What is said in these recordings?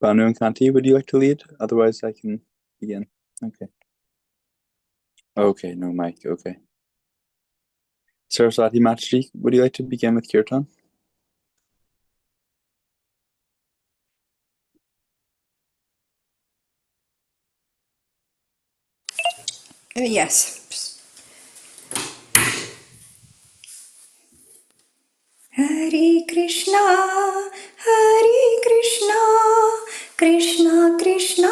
Banu and Kanti, would you like to lead? Otherwise, I can begin. Okay. Okay, no mic. Okay. Saraswati Mataji, would you like to begin with Kirtan? Yes. Hare Krishna, Krishna Krishna,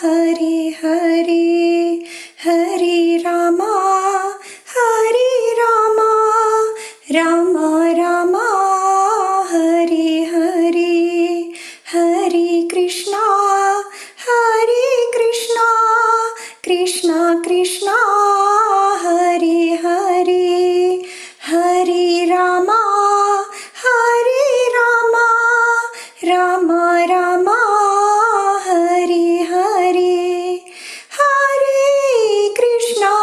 Hare Hare, Hare Rama, Rama Rama, Hare Hare, Hare Krishna, Krishna Krishna, Hare Hare, Hare Rama, Rama Rama, Hare Hare, Hare Krishna,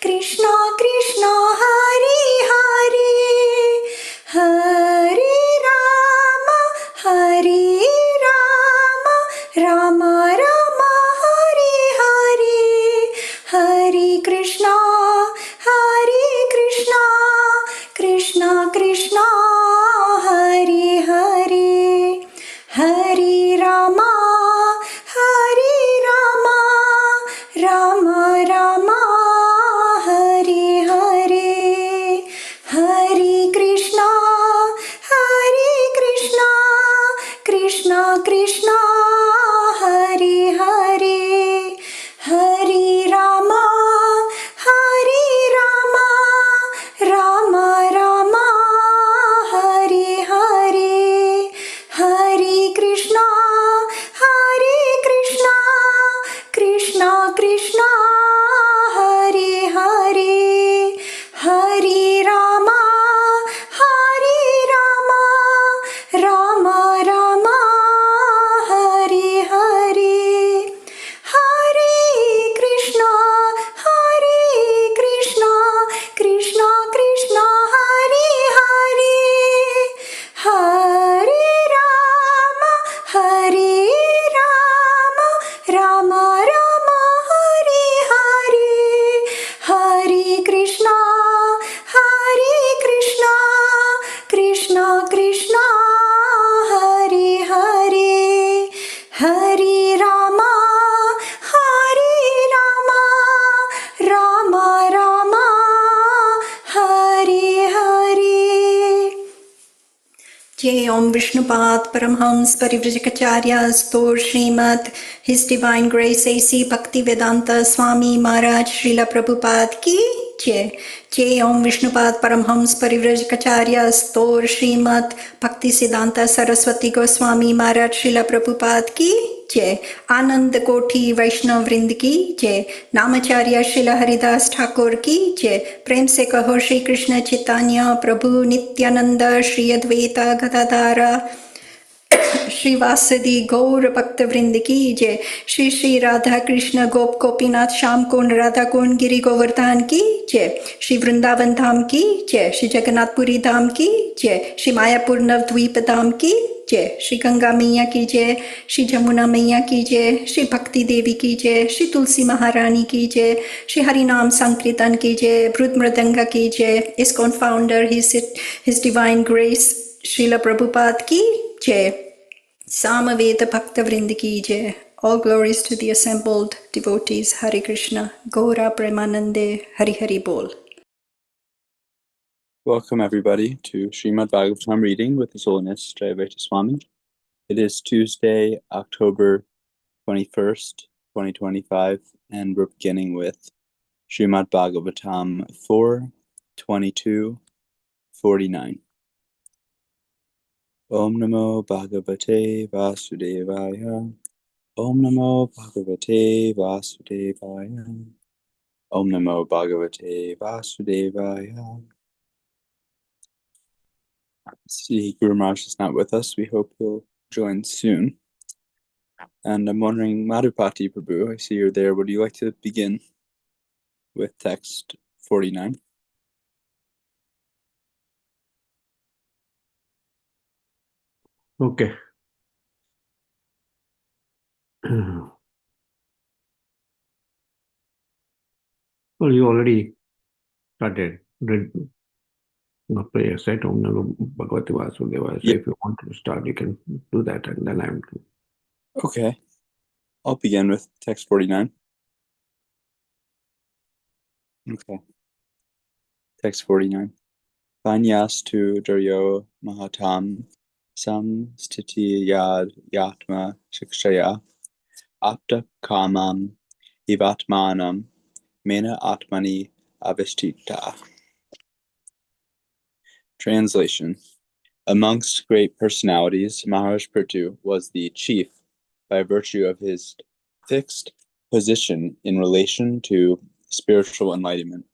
Krishna Krishna, Hare Hare, Hare Rama, Rama Rama, Hare Hare, Hare Krishna, Krishna Krishna, Hare Hare, Hare Rama, Rama Rama, Hare Hare, Hare Krishna, Krishna Krishna, Hare Hare, Hare Rama, Rama Rama, Hare Hare, Hare Krishna, Krishna Krishna, Hare Hare, Hare Rama, Rama Rama, Hare Hare, Hare Krishna, Krishna Krishna, Hare Hare, Hare Rama, Rama Rama, Hare Hare, Hare Krishna, Krishna Krishna, Hare Hare, Hare Rama, Rama Rama, Hare Hare. Jai Om Vishnupad Paramhams Parivrajakacharyas Stor Srimad His Divine Grace A.C. Bhaktivedanta Swami Maharaj Srila Prabhupada Ki Jai. Jai Om Vishnupad Paramhams Parivrajakacharyas Stor Srimad Bhaktisiddhanta Saraswati Goswami Maharaj Srila Prabhupada Ki Jai. Anand Koti Vaishnav Vrind Ki Jai. Namacharya Srila Haridas Thakur Ki Jai. Prem se kaho Shri Krishna Chaitanya Prabhu Nityananda Shri Advaita Gadadara Shri Vasadi Gaur Bhakta Vrind Ki Jai. Shri Shri Radha Krishna Gop Gopinath Sham Kund Radha Kund Giri Govardhan Ki Jai. Shri Vrindavan Dham Ki Jai. Shri Jagannath Puri Dham Ki Jai. Shri Mayapur Navdweep Dham Ki Jai. Shri Ganga Maiya Ki Jai. Shri Jamuna Maiya Ki Jai. Shri Bhakti Devi Ki Jai. Shri Tulsi Maharani Ki Jai. Shri Harinam Sankirtan Ki Jai. Brud Mridanga Ki Jai. ISKCON Founder His Divine Grace Srila Prabhupada Ki Jai. Samaveda Bhakta Vrind Ki Jai. All glories to the assembled devotees. Hare Krishna. Gaura Premanande. Hari Hari Bol. Welcome, everybody, to Srimad Bhagavatam reading with His Holiness Jayādvaita Swami. It is Tuesday, October 21st, 2025, and we're beginning with Srimad Bhagavatam 4:22-49. Om Namo Bhagavate Vasudevaya. Om Namo Bhagavate Vasudevaya. Om Namo Bhagavate Vasudevaya. See, Guru Maharaj is not with us. We hope he'll join soon. And I'm wondering, Madhupati Prabhu, I see you're there. Would you like to begin with text 49? Okay. Well, you already started read prayers, right? Om Namo Bhagavate Vasudevaya. So Yeah. if you want to start, you can do that, and then I'm. Okay. I'll begin with text 49. Okay. Text 49. Panyastu Duryo Mahatam Samstiti Yad Yatma Shikshaya Apta Kamam Ivatmanam Mena Atmani Avestita. Translation. Amongst great personalities, Maharaj Prithu was the chief by virtue of his fixed position in relation to spiritual enlightenment.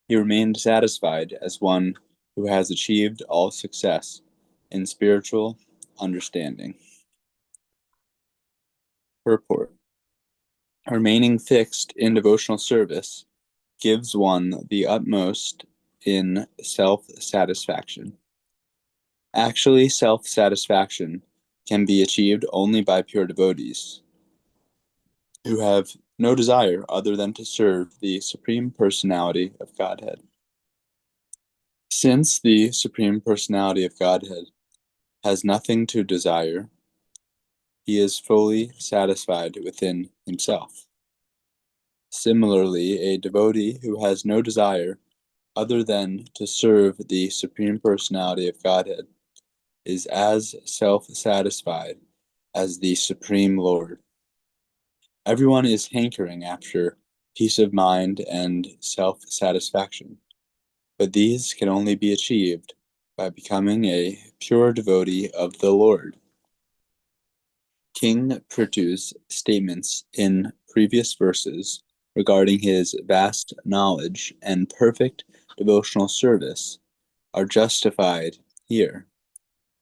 He remained satisfied as one who has achieved all success in spiritual understanding. Purport. Remaining fixed in devotional service gives one the utmost in self-satisfaction. Actually, self-satisfaction can be achieved only by pure devotees who have no desire other than to serve the Supreme Personality of Godhead. Since the Supreme Personality of Godhead has nothing to desire, he is fully satisfied within himself. Similarly, a devotee who has no desire other than to serve the Supreme Personality of Godhead is as self-satisfied as the Supreme Lord. Everyone is hankering after peace of mind and self-satisfaction, but these can only be achieved by becoming a pure devotee of the Lord. King Prithu's statements in previous verses regarding his vast knowledge and perfect devotional service are justified here,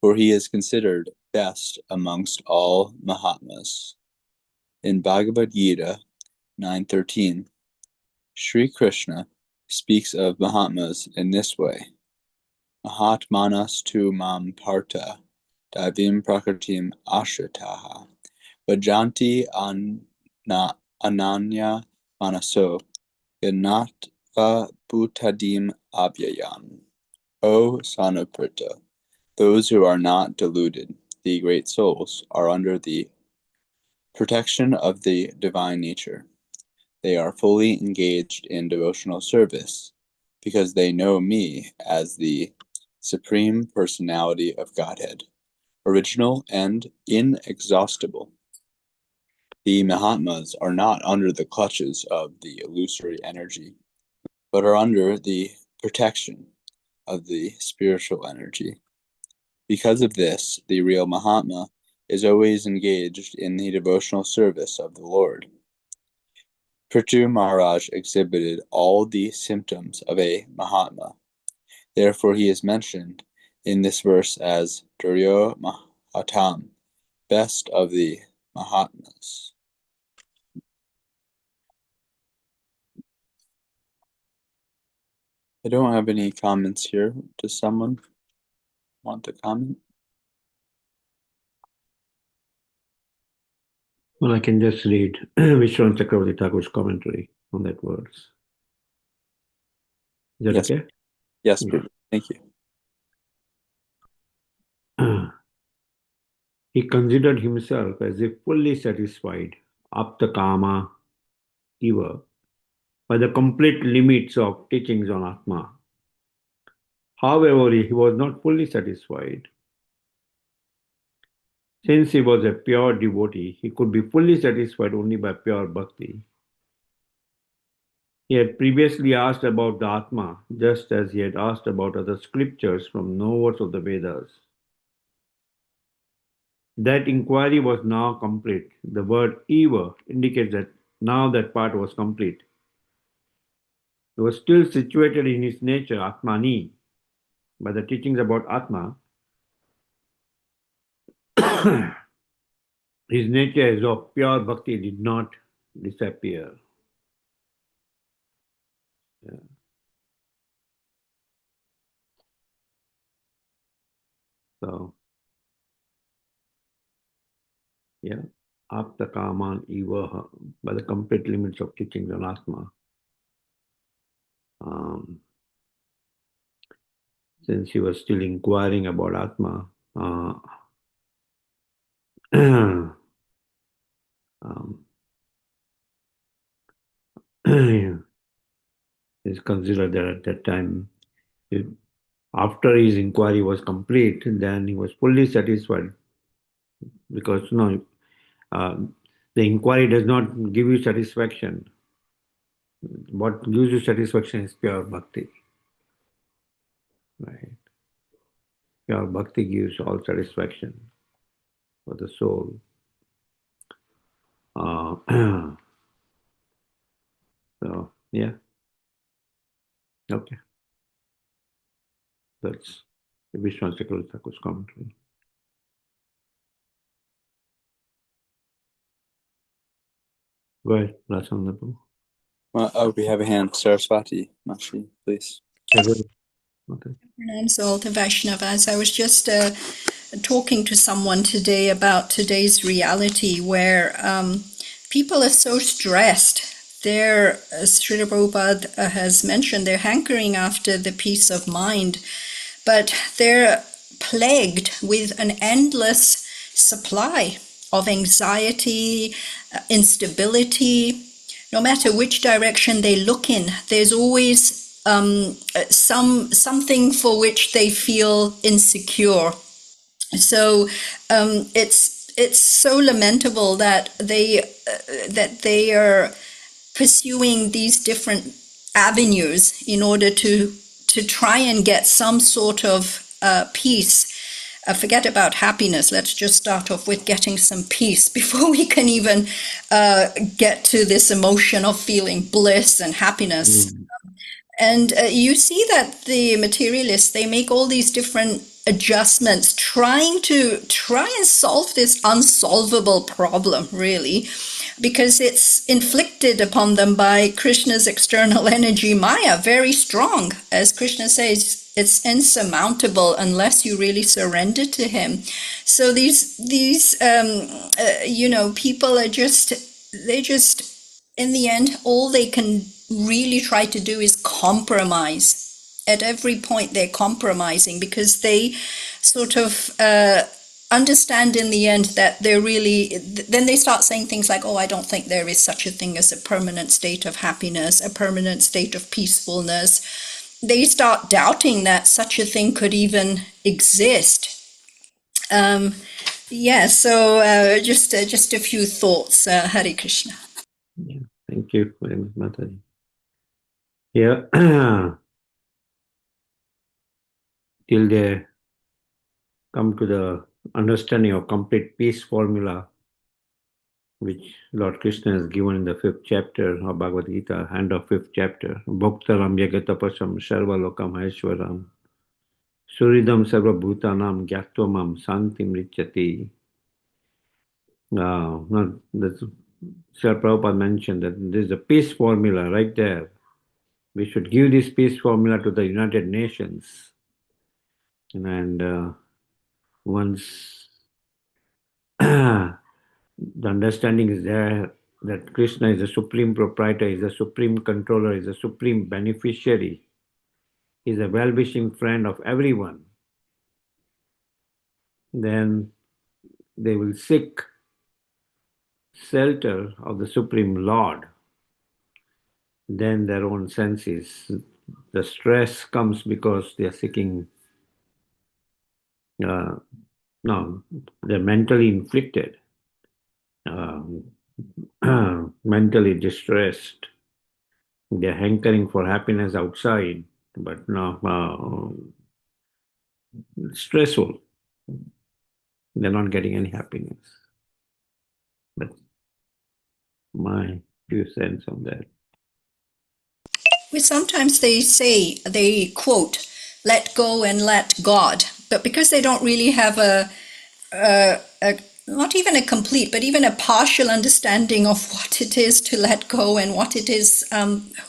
for he is considered best amongst all Mahatmas. In Bhagavad Gita 9:13, Sri Krishna speaks of Mahatmas in this way: Mahatmanas tu mam parta, divim prakritim ashritaha, vajanti ananya manaso, ganatva bhutadim abhyayam. O son of Pritha, those who are not deluded, the great souls, are under the protection of the divine nature. They are fully engaged in devotional service because they know me as the Supreme Personality of Godhead, original and inexhaustible. The Mahatmas are not under the clutches of the illusory energy, but are under the protection of the spiritual energy. Because of this, the real Mahatma is always engaged in the devotional service of the Lord. Prithu Maharaj exhibited all the symptoms of a Mahatma. Therefore, he is mentioned in this verse as Duryo Mahatam, best of the Mahatmas. I don't have any comments here. Does someone want to comment? Well, I can just read Vishwan Chakravarti Thakur's commentary on that verse. Is that Yes. okay? Yes, Yeah. thank you. He considered himself as if fully satisfied, apta kama eva, by the complete limits of teachings on Atma. However, he was not fully satisfied. Since he was a pure devotee, he could be fully satisfied only by pure bhakti. He had previously asked about the Atma, just as he had asked about other scriptures from knowers of the Vedas. That inquiry was now complete. The word eva indicates that now that part was complete. He was still situated in his nature, Atmani, by the teachings about Atma. His nature as of pure bhakti did not disappear. Yeah. So Yeah. Apta kaman ivaha, by the complete limits of teachings on Atma. Since he was still inquiring about Atma, it's considered that at that time, after his inquiry was complete, then he was fully satisfied, because the inquiry does not give you satisfaction. What gives you satisfaction is pure bhakti, right? Pure bhakti gives all satisfaction for the soul. So yeah, okay, that's the Vishwan Chakravarti Thakur's commentary. Go ahead, Rasandapu. We have a hand. Saraswati, Mashi, please. Okay. Pranams all the Vaishnavas. I was just talking to someone today about today's reality where people are so stressed. They're, as Srila Prabhupada has mentioned, they're hankering after the peace of mind, but they're plagued with an endless supply of anxiety, instability. No matter which direction they look in, there's always something for which they feel insecure. So it's so lamentable that they are pursuing these different avenues in order to try and get some sort of peace. Forget about happiness. Let's just start off with getting some peace before we can even get to this emotion of feeling bliss and happiness. And you see that the materialists, they make all these different adjustments, trying and solve this unsolvable problem, really, because it's inflicted upon them by Krishna's external energy, Maya, very strong. As Krishna says, it's insurmountable unless you really surrender to him. So these people are they just, in the end, all they can really try to do is compromise. At every point they're compromising because they sort of understand in the end that they're really, then they start saying things like, oh, I don't think there is such a thing as a permanent state of happiness, a permanent state of peacefulness. They start doubting that such a thing could even exist. So just a few thoughts. Hare Krishna. Yeah, thank you very much, Mataji. Yeah, till they come to the understanding of complete peace formula, which Lord Krishna has given in the 5th chapter of Bhagavad Gita, end of 5th chapter. Bhoktaram yagatapasam sarvalokam aishwaram suridam sarva bhutanam gyattvamam santim richati. That's Srila Prabhupada mentioned that this is a peace formula right there. We should give this peace formula to the United Nations. And once the understanding is there that Krishna is the supreme proprietor, is the supreme controller, is the supreme beneficiary, is a well-wishing friend of everyone, then they will seek shelter of the Supreme Lord. Then their own senses, the stress comes because they are seeking, they're mentally inflicted, mentally distressed. They're hankering for happiness outside, but stressful. They're not getting any happiness. But my few cents on that. Well, sometimes they quote, let go and let God. But because they don't really have not even a complete, but even a partial understanding of what it is to let go and what it is,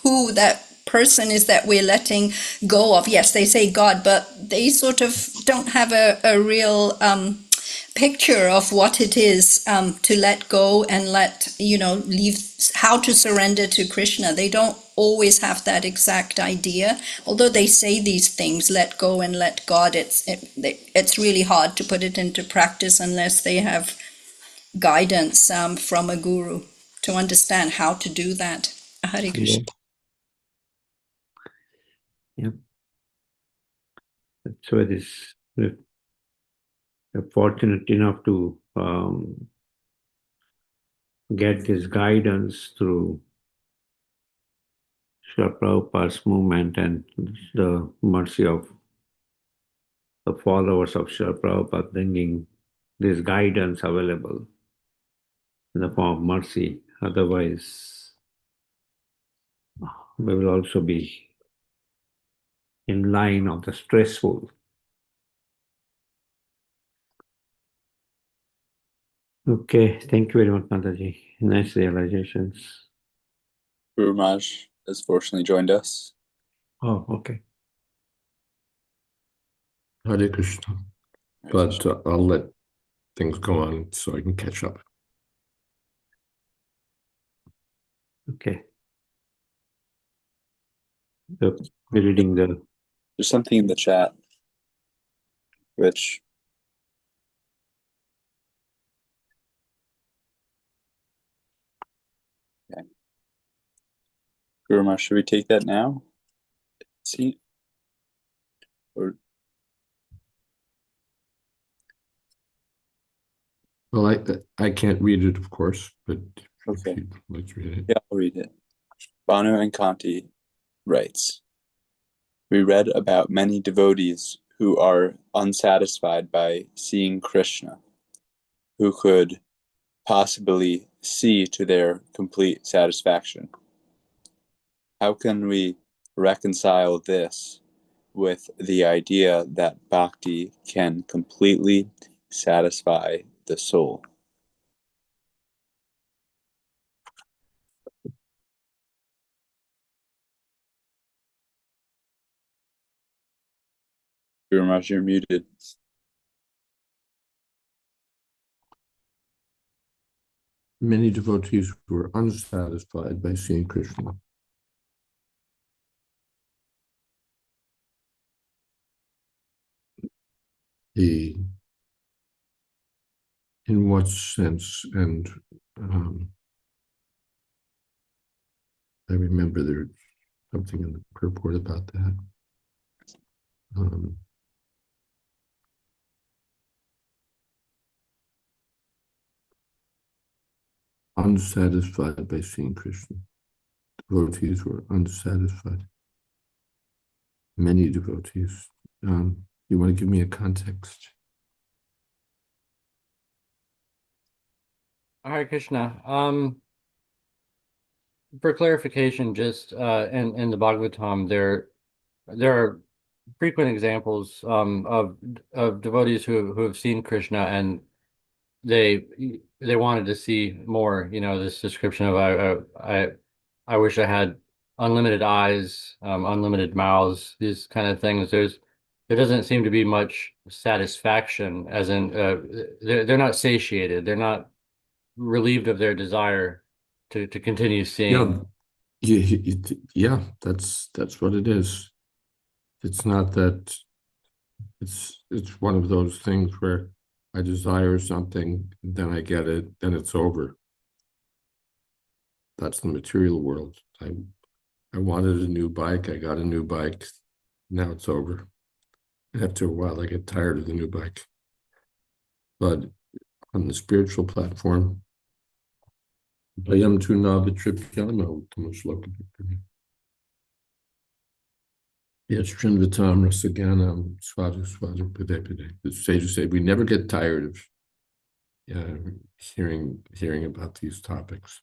who that person is that we're letting go of. Yes, they say God, but they sort of don't have a real picture of what it is to let go and leave, how to surrender to Krishna. They don't always have that exact idea, although they say these things, let go and let God. It's really hard to put it into practice unless they have guidance from a guru to understand how to do that. Hare Krishna. Yeah. So it is, we're fortunate enough to get this guidance through Srila Prabhupada's movement and the mercy of the followers of Srila Prabhupada bringing this guidance available in the form of mercy. Otherwise, we will also be in line of the stressful. Okay, thank you very much, Mataji. Nice realizations. Guru Maharaj has fortunately joined us. Oh, okay. Hare Krishna. But I'll let things go on so I can catch up. Okay. So we're reading the... There's something in the chat which Guru Maharaj, should we take that now? See? Or Well, I can't read it, of course, but okay. if you'd like to read it. Yeah, I'll read it. Banu and Kanti writes, we read about many devotees who are unsatisfied by seeing Krishna, who could possibly see to their complete satisfaction. How can we reconcile this with the idea that bhakti can completely satisfy the soul? Guru Maharaj, you're muted. Many devotees were unsatisfied by seeing Krishna. In what sense? And I remember there's something in the purport about that. Unsatisfied by seeing Krishna. Devotees were unsatisfied. Many devotees. You want to give me a context? Hare Krishna. For clarification, just in the Bhagavatam, there are frequent examples of devotees who have seen Krishna and they wanted to see more. You know, this description of I wish I had unlimited eyes, unlimited mouths, these kind of things. There doesn't seem to be much satisfaction, as in they're not satiated. They're not relieved of their desire to continue seeing. Yeah, that's what it is. It's not that it's one of those things where I desire something, then I get it, then it's over. That's the material world. I wanted a new bike, I got a new bike, now it's over. After a while, I get tired of the new bike. But on the spiritual platform, Ayam tu navitripyama uttamashloka. Yes, Srinvatam Rasaganam Swadu Swadu Pade. The sages say we never get tired of hearing about these topics.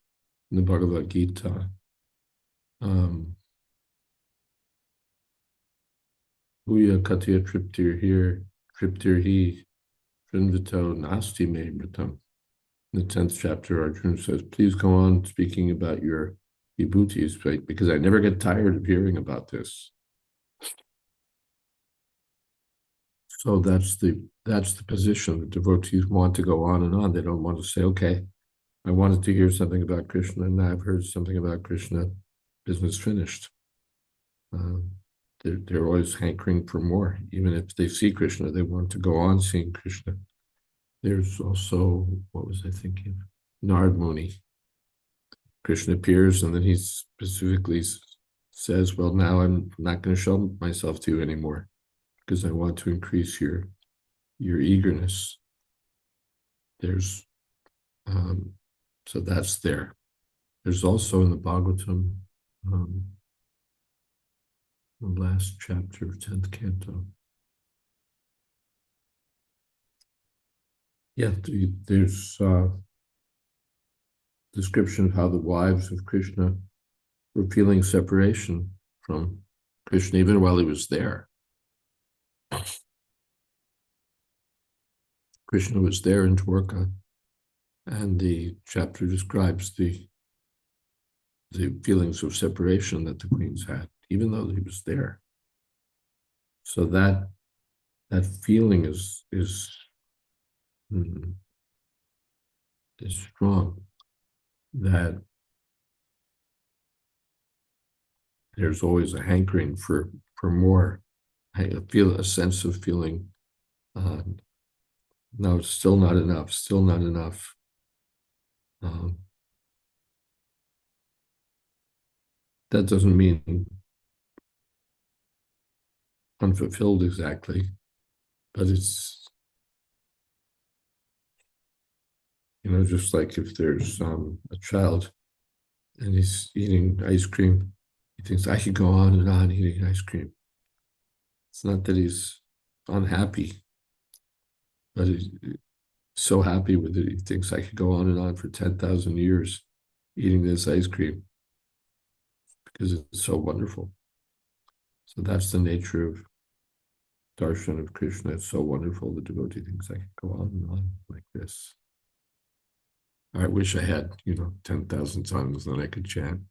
In the Bhagavad Gita, Uya Katya Triptir Hi Srinvato Nasti Me Mritam. In the 10th chapter, Arjuna says, please go on speaking about your vibhutis, because I never get tired of hearing about this. So that's that's the position. The devotees want to go on and on. They don't want to say, okay, I wanted to hear something about Krishna, and now I've heard something about Krishna, business finished. They're always hankering for more. Even if they see Krishna, they want to go on seeing Krishna. There's also, what was I thinking? Narad Muni. Krishna appears, and then he specifically says, well, now I'm not going to show myself to you anymore because I want to increase your eagerness. There's, so that's there. There's also in the Bhagavatam, the last chapter of 10th canto. Yeah, there's description of how the wives of Krishna were feeling separation from Krishna even while he was there. Krishna was there in Dwarka, and the chapter describes the feelings of separation that the queens had, even though he was there. So that feeling is strong, that there's always a hankering for more. I feel a sense of feeling, no, it's still not enough, still not enough. That doesn't mean unfulfilled exactly, but it's, just like if there's a child and he's eating ice cream, he thinks, I could go on and on eating ice cream. It's not that he's unhappy, but he's so happy with it, he thinks I could go on and on for 10,000 years eating this ice cream because it's so wonderful. So that's the nature of darshan of Krishna. It's so wonderful. The devotee thinks I could go on and on like this. I wish I had, 10,000 tongues, then I could chant.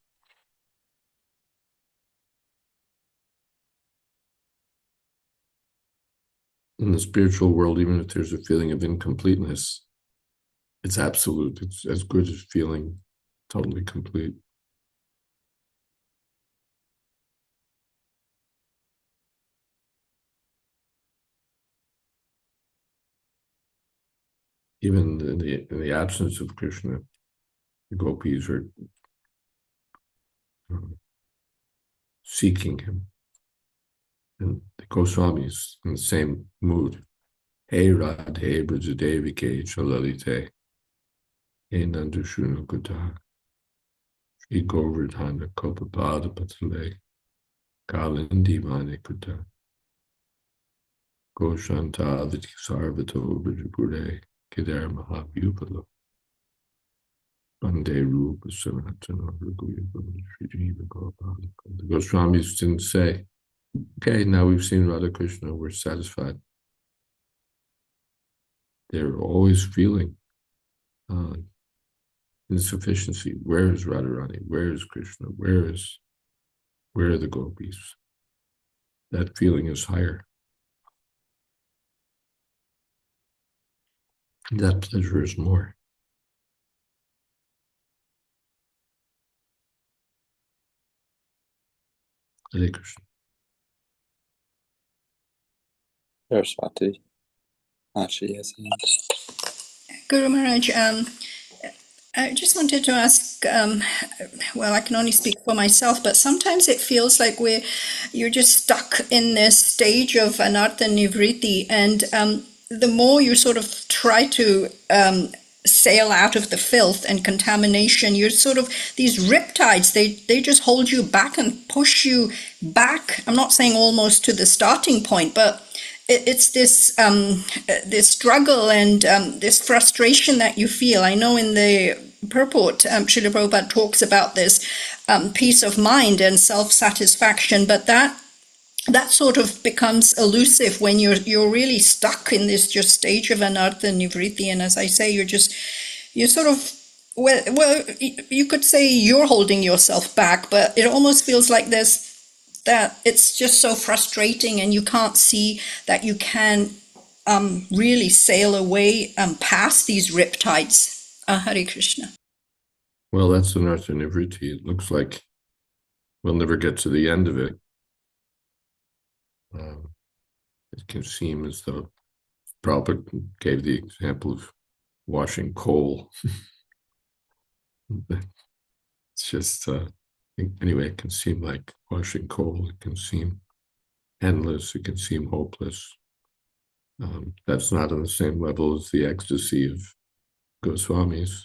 In the spiritual world, even if there's a feeling of incompleteness, it's absolute. It's as good as feeling totally complete. Even in the absence of Krishna, the gopis are seeking him. And the Goswamis in the same mood. Hey Radhe Brajadevike Chalalite. Hey Nandushuna Kuta. Shri Govardhana Kopapada Patale. Kalindi Mane Kuta. Goshanta Aviti Sarvato Brajapure. Kedar Mahavyupalo. Bande Rupa Sanatana Raguyapala Shri Jiva Gopala. The Goswamis didn't say, okay, now we've seen Radha Krishna, we're satisfied. They're always feeling insufficiency. Where is Radharani? Where is Krishna? Where are the gopis? That feeling is higher. That pleasure is more. Hare Krishna. Saraswati. She has a hand. Guru Maharaj, I just wanted to ask, well, I can only speak for myself, but sometimes it feels like you're just stuck in this stage of anartha nivriti, and the more you sort of try to sail out of the filth and contamination, you're sort of, these riptides, they just hold you back and push you back. I'm not saying almost to the starting point, but it's this this struggle and this frustration that you feel. I know in the purport, Srila Prabhupada talks about this peace of mind and self-satisfaction, but that sort of becomes elusive when you're really stuck in this just stage of anartha nivriti. And as I say, you're sort of, well, you could say you're holding yourself back, but it almost feels like that it's just so frustrating, and you can't see that you can really sail away past these riptides. Hare Krishna. Well, that's an Artha-nivritti. It looks like we'll never get to the end of it. It can seem as though Prabhupada gave the example of washing coal. It's just, anyway, it can seem like washing coal. It can seem endless. It can seem hopeless. That's not on the same level as the ecstasy of Goswamis.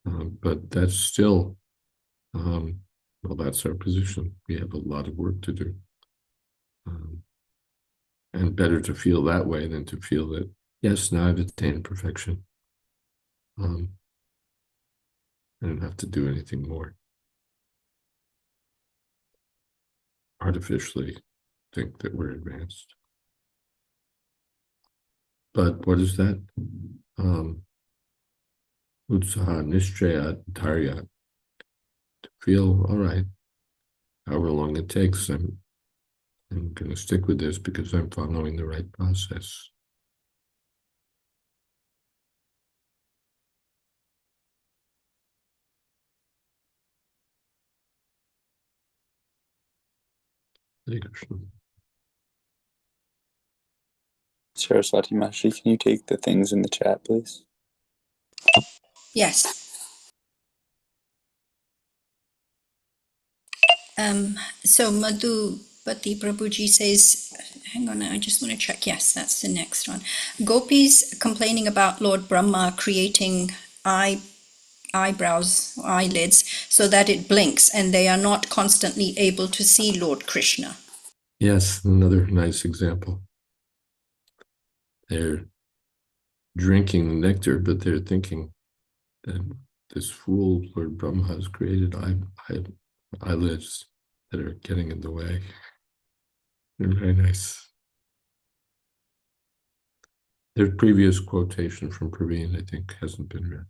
But that's still, well, that's our position. We have a lot of work to do. And better to feel that way than to feel that, yes, now I've attained perfection. I don't have to do anything more. Artificially think that we're advanced. But what is that? Utsaha nishchayat dharyat. To feel, all right, however long it takes, I'm going to stick with this because I'm following the right process. Hare Krishna. Saraswati Mashi, can you take the things in the chat, please? Yes. So Madhupati Prabhuji says, hang on, I just want to check. Yes, that's the next one. Gopis complaining about Lord Brahma creating eyebrows, eyelids, so that it blinks and they are not constantly able to see Lord Krishna. Yes, another nice example. They're drinking the nectar, but they're thinking that this fool, Lord Brahma, has created eyelids that are getting in the way. They're very nice. Their previous quotation from Praveen, I think, hasn't been read.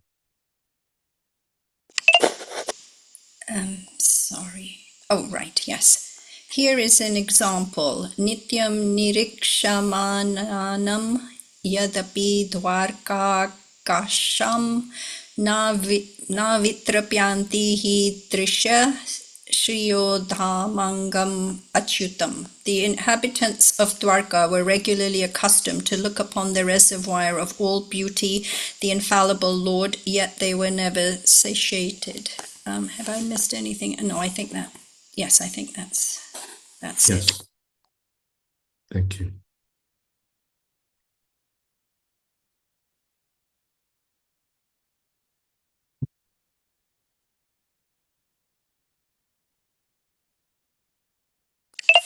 Sorry. Oh, right, yes. Here is an example. Nityam nirikshamananam yadapi dwarka kasham na vitrapyanti hi trisha shriyodhamangam achyutam. The inhabitants of Dwarka were regularly accustomed to look upon the reservoir of all beauty, the infallible Lord, yet they were never satiated. Have I missed anything? No, I think that, yes, I think that's Yes. it. Thank you.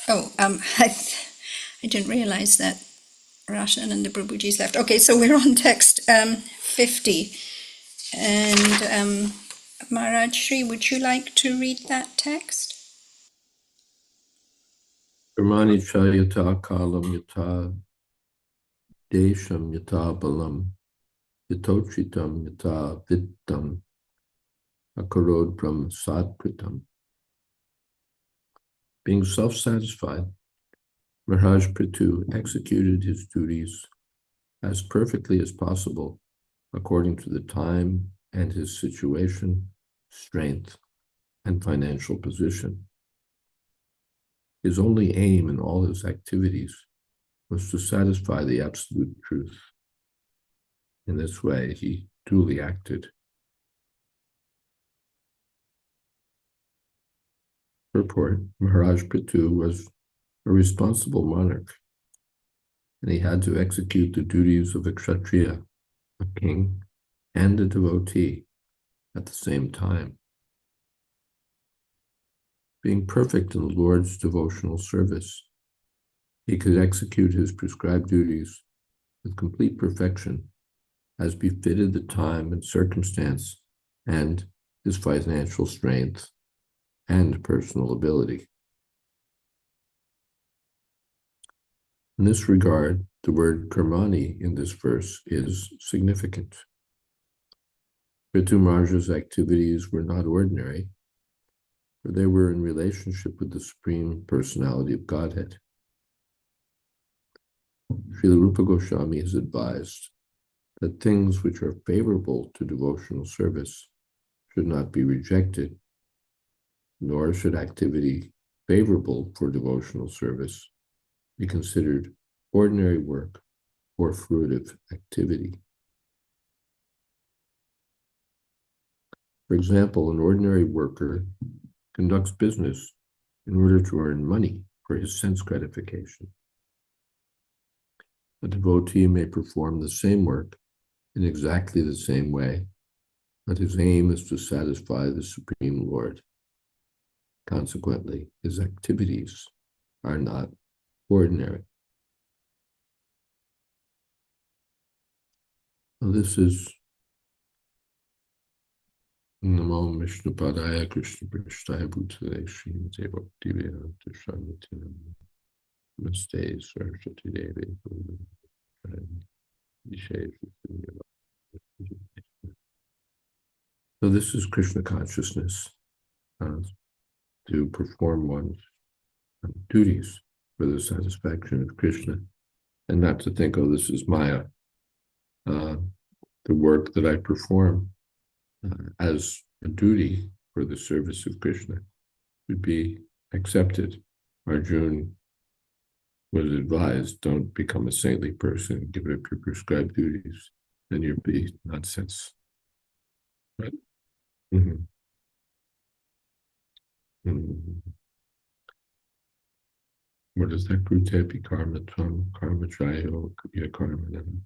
Oh, I didn't realize that Rashan and the Prabhuji's left. Okay, so we're on text 50. And Maharaj Shri, would you like to read that text? Brahmani cha yata kalam yata desham yata balam yatochitam yata viddam akarod brahma sadkritam. Being self-satisfied, Maharaj Prithu executed his duties as perfectly as possible according to the time and his situation, strength, and financial position. His only aim in all his activities was to satisfy the absolute truth. In this way, he duly acted. Purport: Maharaj Prithu was a responsible monarch, and he had to execute the duties of a kshatriya, a king, and a devotee at the same time. Being perfect in the Lord's devotional service, he could execute his prescribed duties with complete perfection as befitted the time and circumstance and his financial strength and personal ability. In this regard, the word karmani in this verse is significant. Prithu Maharaj's activities were not ordinary, for they were in relationship with the Supreme Personality of Godhead. Srila Rupa Goswami has advised that things which are favorable to devotional service should not be rejected, nor should activity favorable for devotional service be considered ordinary work or fruitive activity. For example, an ordinary worker conducts business in order to earn money for his sense gratification. A devotee may perform the same work in exactly the same way, but his aim is to satisfy the Supreme Lord. Consequently, his activities are not ordinary. Now, this is Namo Vishnu Padaya Krishna Prasthaya Bhutale Srimate Bhaktivedanta Swami Namaste Saraswati Devi So this is Krishna consciousness, to perform one's duties for the satisfaction of Krishna, and not to think, oh, this is Maya. The work that I perform as a duty for the service of Krishna would be accepted. Arjuna was advised, don't become a saintly person, give up your prescribed duties, then you'll be nonsense. Right? Mm-hmm. Mm-hmm. What is that? Krutepi karma tvam karma chayo ya karma nam.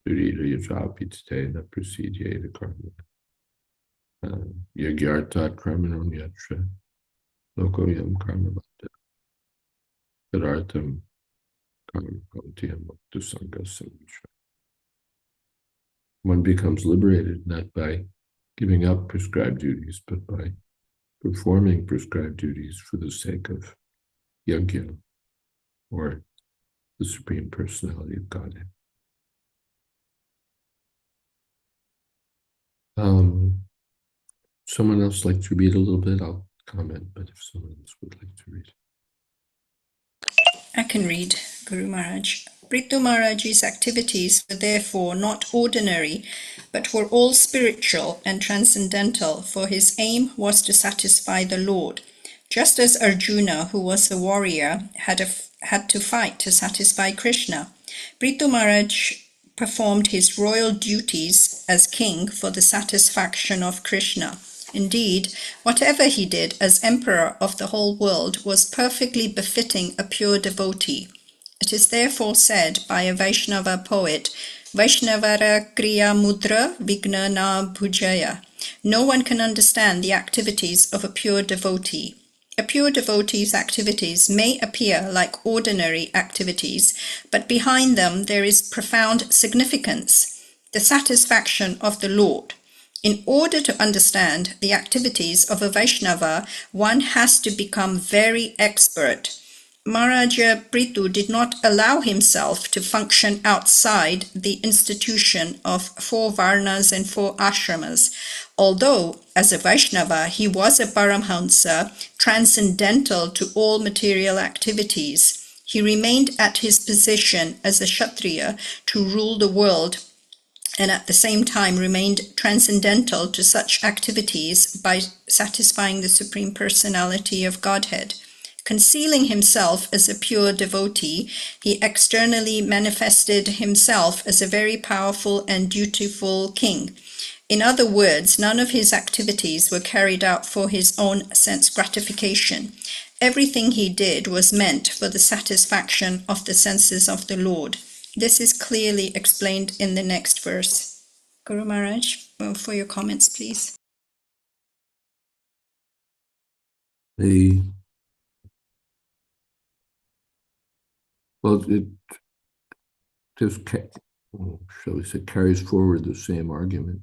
Durita yajapi tate na prasidye the karma. Yagyartat karmanon yatra. Lokoyam karma bhata. Tadartam karma kontiyam mukta sangha samitra. One becomes liberated not by giving up prescribed duties, but by performing prescribed duties for the sake of yajna, or the Supreme Personality of Godhead. Someone else like to read a little bit? I'll comment, but if someone else would like to read. I can read, Guru Maharaj. Prithu Maharaj's activities were therefore not ordinary, but were all spiritual and transcendental, for his aim was to satisfy the Lord. Just as Arjuna, who was a warrior, had to fight to satisfy Krishna, Prithu Maharaj performed his royal duties as king for the satisfaction of Krishna. Indeed, whatever he did as emperor of the whole world was perfectly befitting a pure devotee. It is therefore said by a Vaishnava poet, Vaishnavara kriya mudra vigna na bhujaya. No one can understand the activities of a pure devotee. A pure devotee's activities may appear like ordinary activities, but behind them there is profound significance, the satisfaction of the Lord. In order to understand the activities of a Vaishnava, one has to become very expert. Maharaja Prithu did not allow himself to function outside the institution of 4 varnas and 4 ashramas. Although, as a Vaishnava, he was a Paramhansa, transcendental to all material activities, he remained at his position as a Kshatriya to rule the world, and at the same time remained transcendental to such activities by satisfying the Supreme Personality of Godhead. Concealing himself as a pure devotee, he externally manifested himself as a very powerful and dutiful king. In other words, none of his activities were carried out for his own sense gratification. Everything he did was meant for the satisfaction of the senses of the Lord. This is clearly explained in the next verse. Guru Maharaj, for your comments, please. It just, shall we say, carries forward the same argument.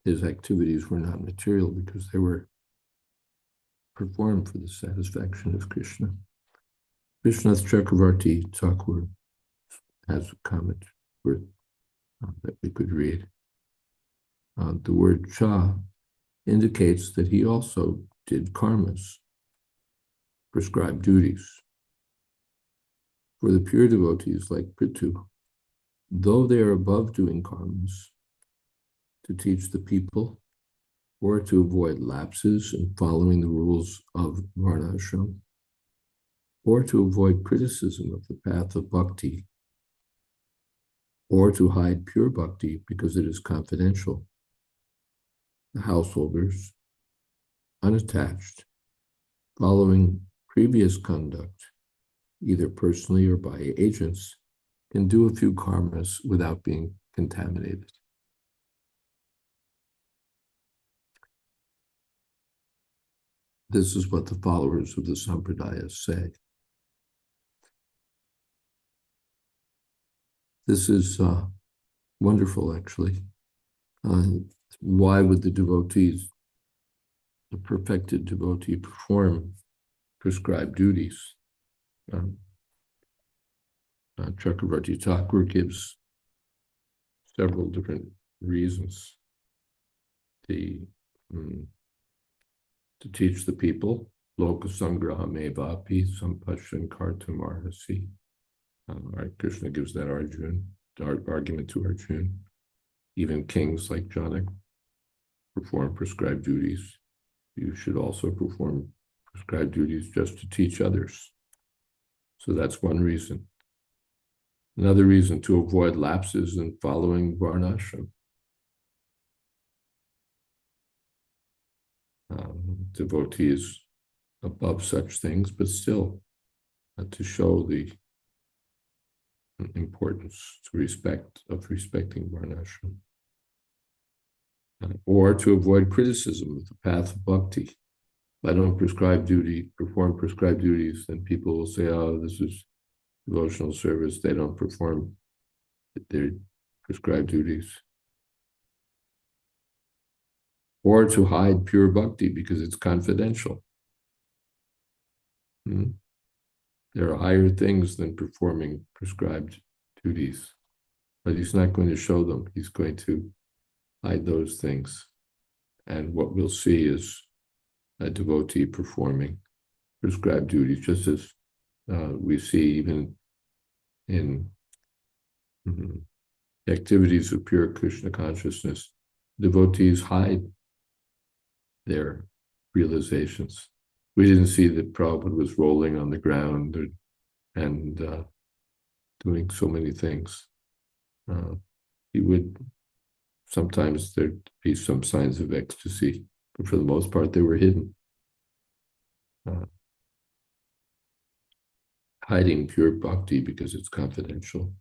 His activities were not material because they were performed for the satisfaction of Krishna. Vishnath Chakravarti Thakur has a comment that we could read. The word cha indicates that he also did karmas. prescribed duties. For the pure devotees like Prithu, though they are above doing karmas, to teach the people or to avoid lapses in following the rules of varnashram, or to avoid criticism of the path of bhakti, or to hide pure bhakti because it is confidential. The householders, unattached, following previous conduct, either personally or by agents, can do a few karmas without being contaminated. This is what the followers of the Sampradaya say. This is wonderful, actually. Why would the devotees, the perfected devotee, perform prescribed duties? Chakravarti Thakur gives several different reasons. To teach the people, loka sangraha mevapi sampashan kartum arhasi. Krishna gives that argument to Arjuna. Even kings like Janak perform prescribed duties. You should also perform prescribed duties just to teach others. So that's one reason. Another reason, to avoid lapses in following varnashram. Devotee is above such things, but still to show the importance to respecting varnashram. Or to avoid criticism of the path of bhakti. If I don't perform prescribed duties, then people will say, oh, this is devotional service. They don't perform their prescribed duties. Or to hide pure bhakti because it's confidential. There are higher things than performing prescribed duties, but he's not going to show them. He's going to hide those things. And what we'll see is a devotee performing prescribed duties, just as we see even in activities of pure Krishna consciousness. Devotees hide their realizations. We didn't see that Prabhupada was rolling on the ground and doing so many things. He would, sometimes there'd be some signs of ecstasy, but for the most part they were hidden. Hiding pure bhakti because it's confidential.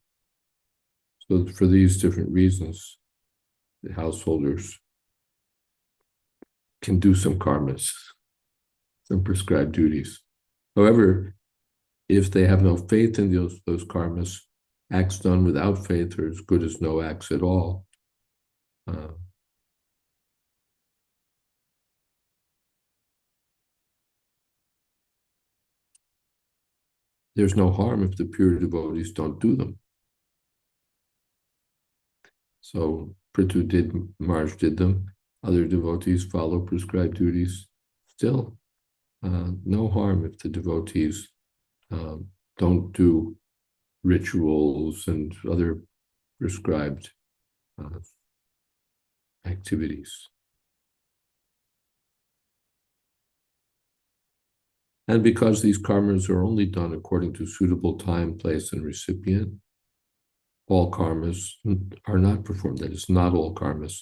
So for these different reasons, the householders can do some karmas, some prescribed duties. However, if they have no faith in those karmas, acts done without faith are as good as no acts at all. There's no harm if the pure devotees don't do them. So Prithu did, Marj did them, other devotees follow prescribed duties. Still, no harm if the devotees don't do rituals and other prescribed activities. And because these karmas are only done according to suitable time, place, and recipient, all karmas are not performed. That is, not all karmas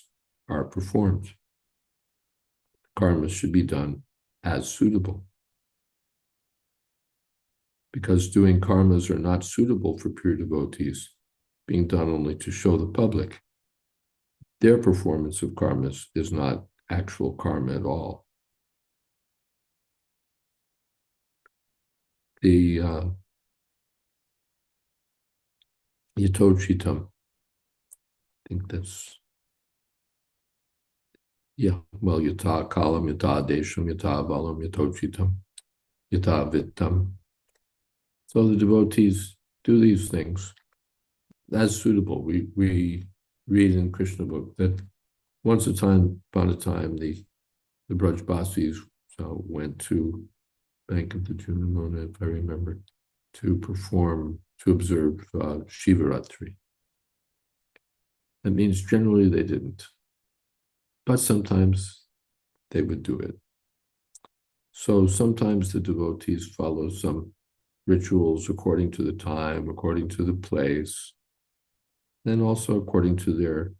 are performed. Karmas should be done as suitable. Because doing karmas are not suitable for pure devotees, being done only to show the public, their performance of karmas is not actual karma at all. The Yatochitam, I think that's, yeah, well, Yata Kalam, Yata Desham, Yata Balam, Yatochitam, Yata Vittam. So the devotees do these things as suitable. We read in Krishna book that once upon a time, the Brajbasis went to Bank of the Junimona, if I remember, to observe Shivaratri. That means generally they didn't, but sometimes they would do it. So sometimes the devotees follow some rituals according to the time, according to the place, and also according to their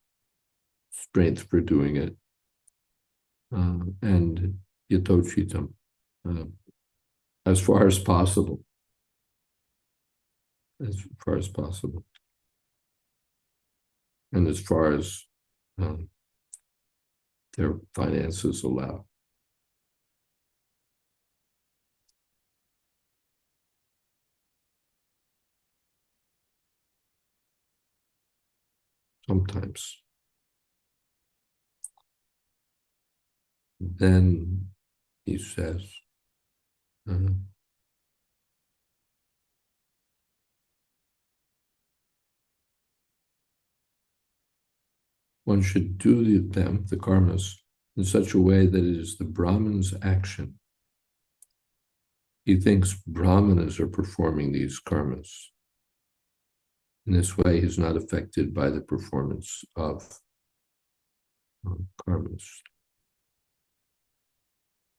strength for doing it. And yatochitam, as far as possible. As far as possible. And as far as their finances allow. Sometimes. Then he says, one should do the karmas, in such a way that it is the Brahman's action. He thinks Brahmanas are performing these karmas. In this way, he's not affected by the performance of karmas.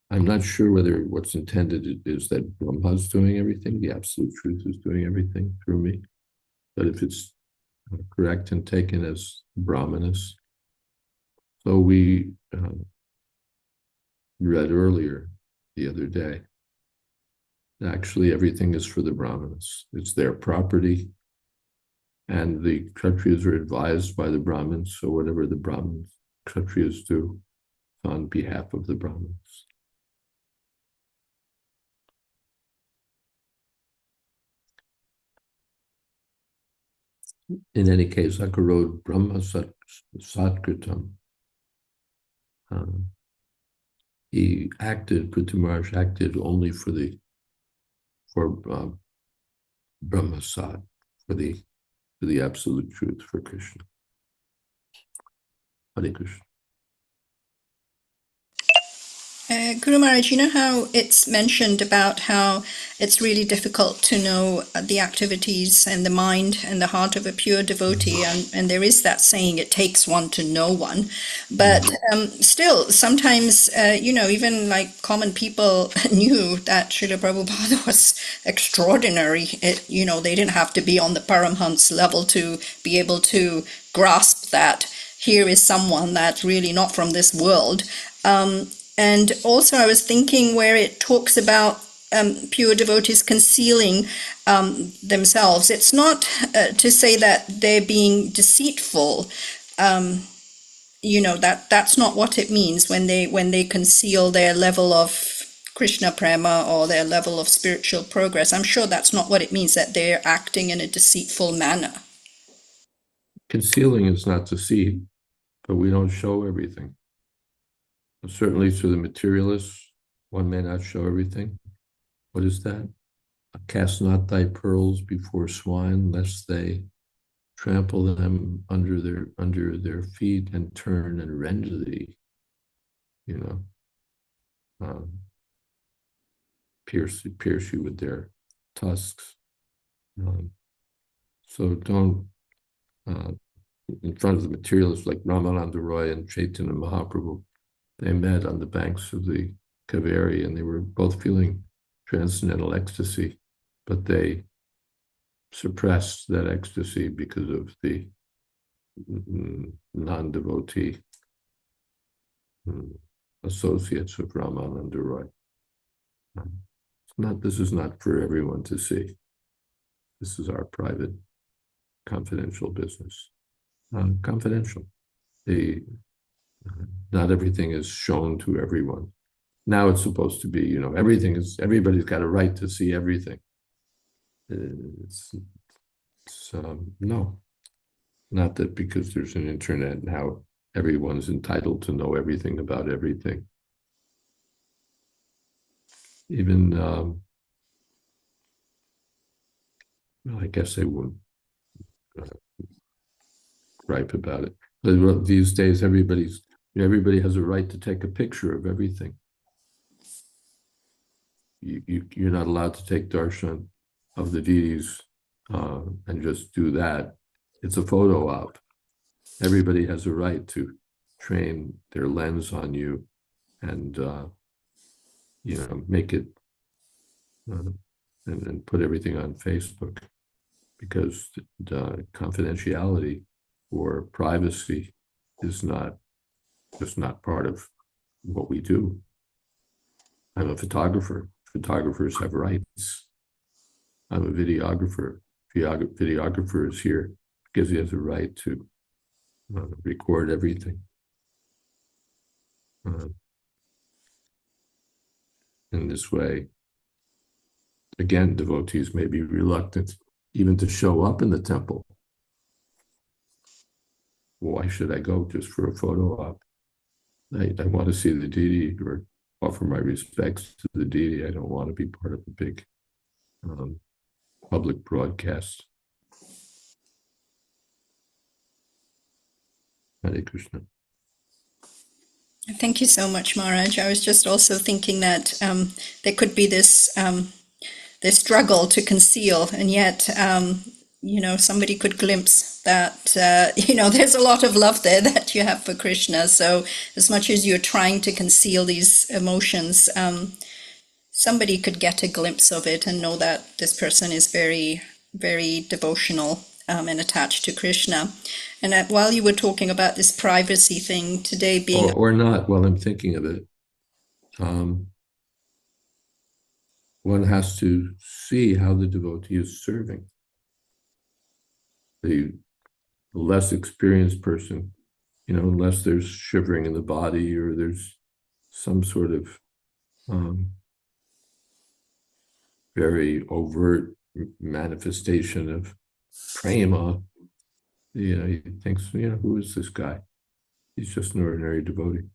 I'm not sure whether what's intended is that Brahma's doing everything, the absolute truth is doing everything through me. But if it's correct and taken as Brahmanas, so we read earlier the other day, actually everything is for the Brahmanas. It's their property, and the Kshatriyas are advised by the Brahmins, so whatever the Brahmins, Kshatriyas do on behalf of the Brahmins. In any case, Akarod Brahma Satkritam. He acted, Prithviraj acted only for Brahma Sat, for the absolute truth, for Krishna. Hare Krishna. Guru Maharaj, you know how it's mentioned about how it's really difficult to know the activities and the mind and the heart of a pure devotee, and there is that saying, it takes one to know one. But still, sometimes, even like common people knew that Srila Prabhupada was extraordinary. They didn't have to be on the Paramhans level to be able to grasp that here is someone that's really not from this world. And also I was thinking where it talks about pure devotees concealing themselves. It's not to say that they're being deceitful. That's not what it means when they conceal their level of Krishna prema or their level of spiritual progress. I'm sure that's not what it means, that they're acting in a deceitful manner. Concealing is not deceit, but we don't show everything. Certainly to the materialists, one may not show everything. What is that? Cast not thy pearls before swine, lest they trample them under their feet and turn and rend thee. Pierce you with their tusks. So don't, in front of the materialists like Ramananda Roy and Chaitanya Mahaprabhu, they met on the banks of the Kaveri, and they were both feeling transcendental ecstasy, but they suppressed that ecstasy because of the non-devotee associates of Ramananda Roy. This is not for everyone to see. This is our private, confidential business. Confidential. Not everything is shown to everyone. Now it's supposed to be, everybody's got a right to see everything. No, not that because there's an internet now, everyone's entitled to know everything about everything. Even, I guess they won't gripe about it. But these days, everybody has a right to take a picture of everything. you're not allowed to take darshan of the deities and just do that. It's a photo op. Everybody has a right to train their lens on you and make it and put everything on Facebook, because the confidentiality or privacy is just not part of what we do. I'm a photographer. Photographers have rights. I'm a videographer. Videographer is here because he has a right to record everything. In this way, again, devotees may be reluctant even to show up in the temple. Why should I go just for a photo op? I want to see the deity or offer my respects to the deity. I don't want to be part of a big public broadcast. Hare Krishna. Thank you so much, Maharaj. I was just also thinking that there could be this struggle to conceal, and yet somebody could glimpse that there's a lot of love there that you have for Krishna. So as much as you're trying to conceal these emotions, somebody could get a glimpse of it and know that this person is very, very devotional and attached to Krishna. And while you were talking about this privacy thing today being... Or not, while I'm thinking of it, one has to see how the devotee is serving. The less experienced person, unless there's shivering in the body or there's some sort of very overt manifestation of prema, he thinks, who is this guy? He's just an ordinary devotee.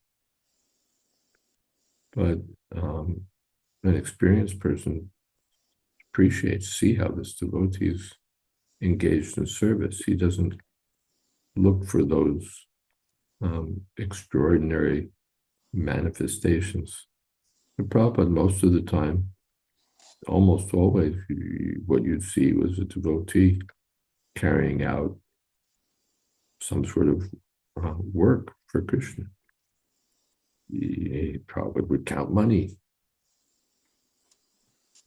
But an experienced person see how this devotee is engaged in service. He doesn't look for those extraordinary manifestations. The Prabhupada, most of the time, almost always, what you'd see was a devotee carrying out some sort of work for Krishna. He probably would count money.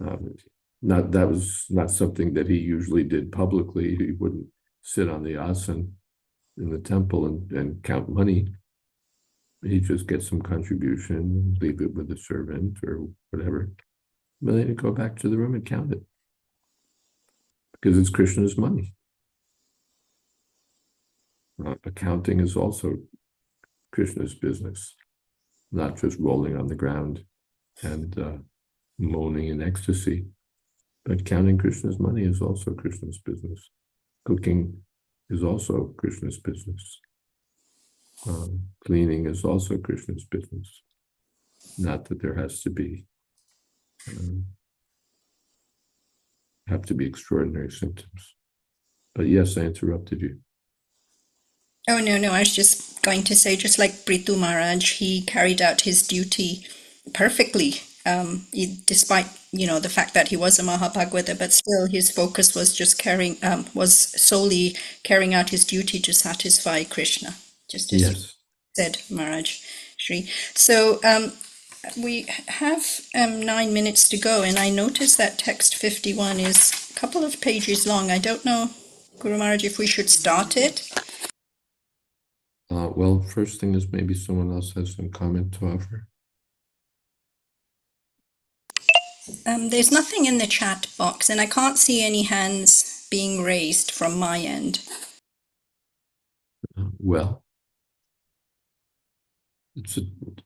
That was not something that he usually did publicly. He wouldn't sit on the asana in the temple and count money. He'd just get some contribution, leave it with the servant or whatever. But then he'd go back to the room and count it, because it's Krishna's money. Accounting is also Krishna's business, not just rolling on the ground and moaning in ecstasy. But counting Krishna's money is also Krishna's business. Cooking is also Krishna's business. Cleaning is also Krishna's business. Not that there have to be extraordinary symptoms. But yes, I interrupted you. Oh, no, I was just going to say, just like Prithu Maharaj, he carried out his duty perfectly, despite, the fact that he was a Mahabhagavata, but still his focus was just was solely carrying out his duty to satisfy Krishna, just as you said, Maharaj Shri. So we have 9 minutes to go, and I noticed that text 51 is a couple of pages long. I don't know, Guru Maharaj, if we should start it. Well, first thing is maybe someone else has some comment to offer. There's nothing in the chat box, and I can't see any hands being raised from my end. Well,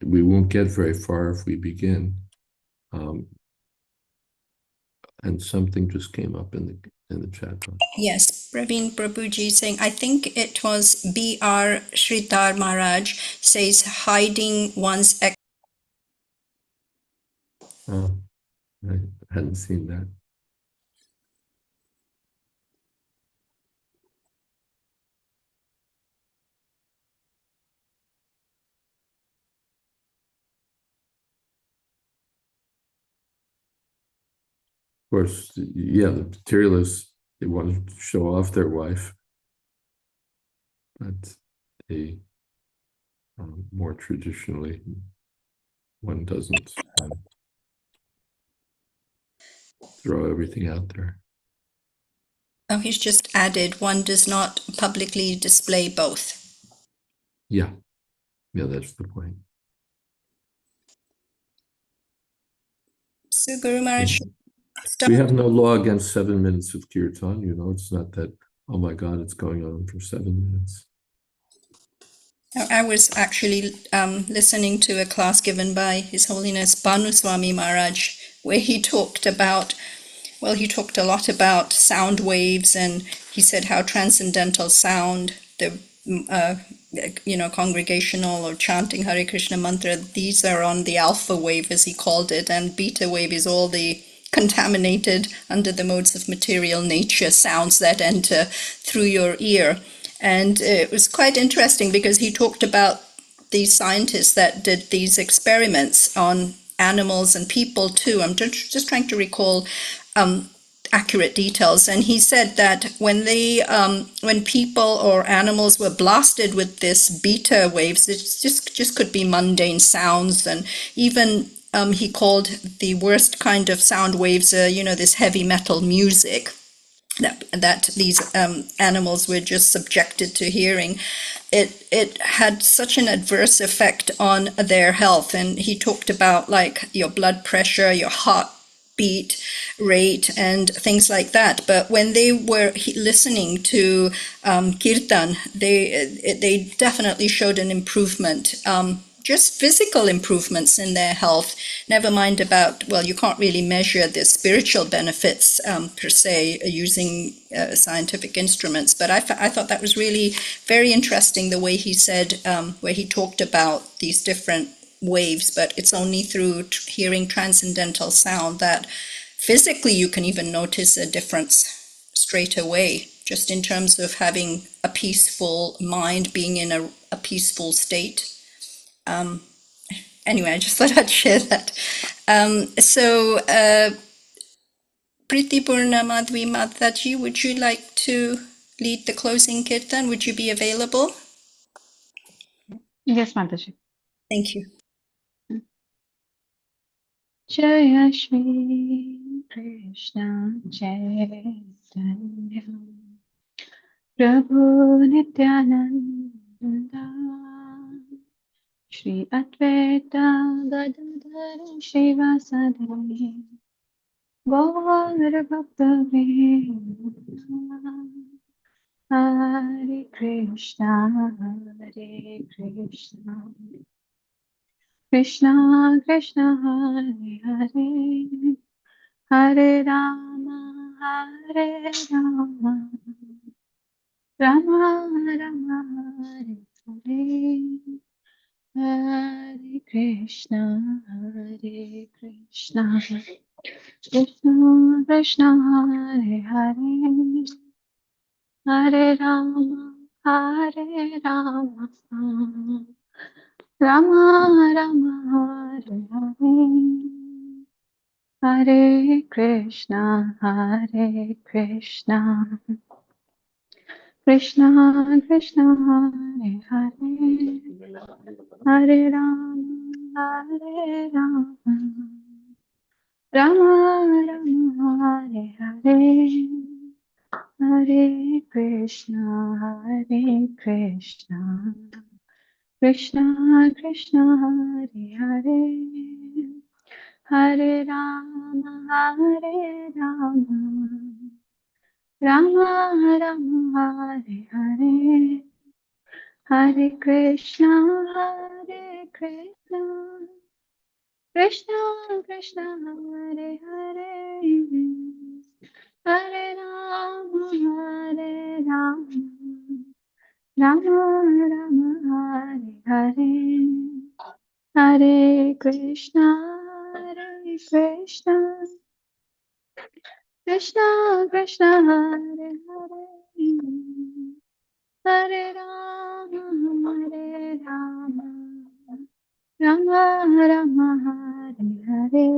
we won't get very far if we begin. And something just came up in the chat box. Yes, Praveen Prabhuji saying, I think it was B.R. Sridhar Maharaj says hiding one's... Oh, I hadn't seen that. course, yeah, the materialists, they want to show off their wife, but they more traditionally, one doesn't throw everything out there. Oh, he's just added, one does not publicly display both. Yeah, that's the point. So Guru Maharaj, We have no law against 7 minutes of kirtan, it's not that, oh my God, it's going on for 7 minutes. I was actually listening to a class given by His Holiness Bhanu Swami Maharaj, where he talked about, well, he talked a lot about sound waves, and he said how transcendental sound, the congregational or chanting Hare Krishna mantra, these are on the alpha wave, as he called it, and beta wave is all the contaminated under the modes of material nature sounds that enter through your ear. And it was quite interesting because he talked about these scientists that did these experiments on animals and people too. I'm just trying to recall accurate details, and he said that when people or animals were blasted with this beta waves, it just could be mundane sounds, and even he called the worst kind of sound waves, this heavy metal music that these animals were just subjected to hearing. It had such an adverse effect on their health, and he talked about like your blood pressure, your heartbeat rate, and things like that. But when they were listening to kirtan, they definitely showed an improvement. Just physical improvements in their health, never mind about, well, you can't really measure the spiritual benefits per se using scientific instruments, but I thought that was really very interesting, the way he said, where he talked about these different waves, but it's only through hearing transcendental sound that physically you can even notice a difference straight away, just in terms of having a peaceful mind, being in a peaceful state. Anyway, I just thought I'd share that. So, Priti Purna Madhvi Mataji, would you like to lead the closing kirtan? Would you be available? Yes, Mataji. Thank you. Jaya Shri Krishna Chaitanya Prabhu Nityananda Shri Advaita Gadadhar Shivasadi Gaur Bhakta Hare Krishna Krishna Krishna Hare Hare Hare Rama Rama Rama Hare Hare Hare Krishna Krishna Krishna Hare Hare Hare Rama Rama Rama Hare Hare Hare Krishna Krishna Krishna Hare Hare Hare Rama Rama Rama Hare Hare Hare Krishna Krishna Krishna Hare Hare Hare Rama Rama Rama Hare Hare Hare Krishna Krishna Krishna Hare Hare Hare Rama Rama Rama Hare Hare Hare Krishna Krishna Krishna Hare Hare Hare Rama Rama Rama Hare Hare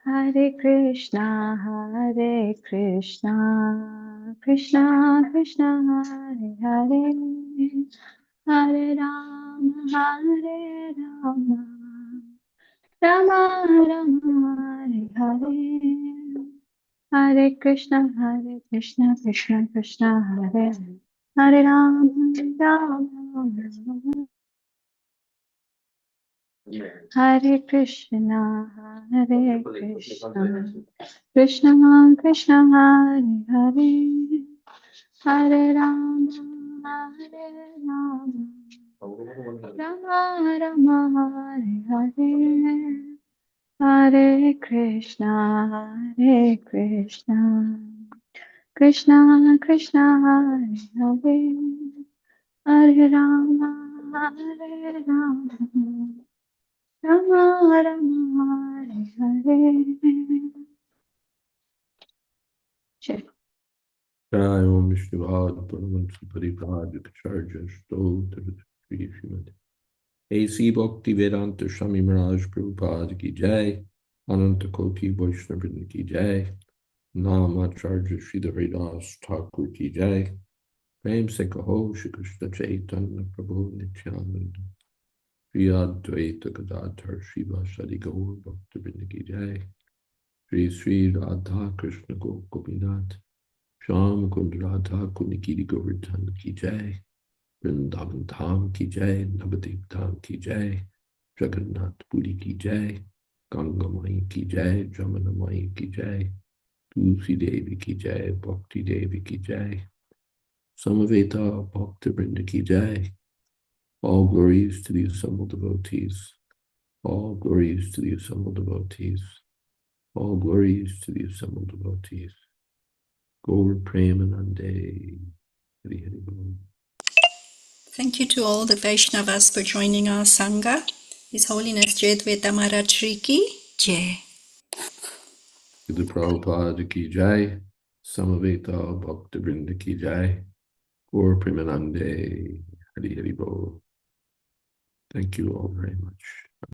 Hare Krishna, Krishna Krishna, Hare Hare, Hare Rama, Rama Rama, Hare Hare. Hare Krishna, Krishna Krishna, Hare Hare, Hare Rama, Rama Rama. Hare Krishna, Krishna Krishna, Hare Hare, Hare Rama, Rama Rama, Hare Hare. Hare Krishna, Krishna Krishna, Hare Hare, Hare Rama, Rama Rama, Hare Hare. Jai. Jai Om Vishnuvad Paramahansa Paripradikacharya Stotra Sri Srimad A.C. Bhakti Vedanta Swami Maharaj Prabhupada Ki Jai, Ananta Koti Vaishnavrinda Ki Jai, Namacharya Sri Haridas Thakur Ki Jai, Prem Se Kaho Shri Krishna Chaitanya Prabhu Nityananda, Jayādvaita Gadadhar Srivasadi Gaur Bhaktivinoda Ki Jai, Sri Sri Radha Krishna Gopinath, Sham Kund Radha Kunikiri Govardhan Ki Jai, Vrindavan Dham Ki Jai, Navadip Dham Ki Jai, Jagannath Puri Ki Jai, Ganga Mai Ki Jai, Jamuna Mai Ki Jai, Tulsi Devi Ki Jai, Bhakti Devi Ki Jai, Samaveta Bhakta Vrinda Ki Jai. All glories to the assembled devotees. All glories to the assembled devotees. All glories to the assembled devotees. Gaur Premanande. Hari Hari Bol. Thank you to all the Vaishnavas for joining our Sangha. His Holiness Jayādvaita Maharaj Shri Ki Jai. Srila Prabhupada Ki Jai. Samaveta Bhakta Vrinda Ki Jai. Gaur Premanande. Hari Hari Bol. Thank you all very much.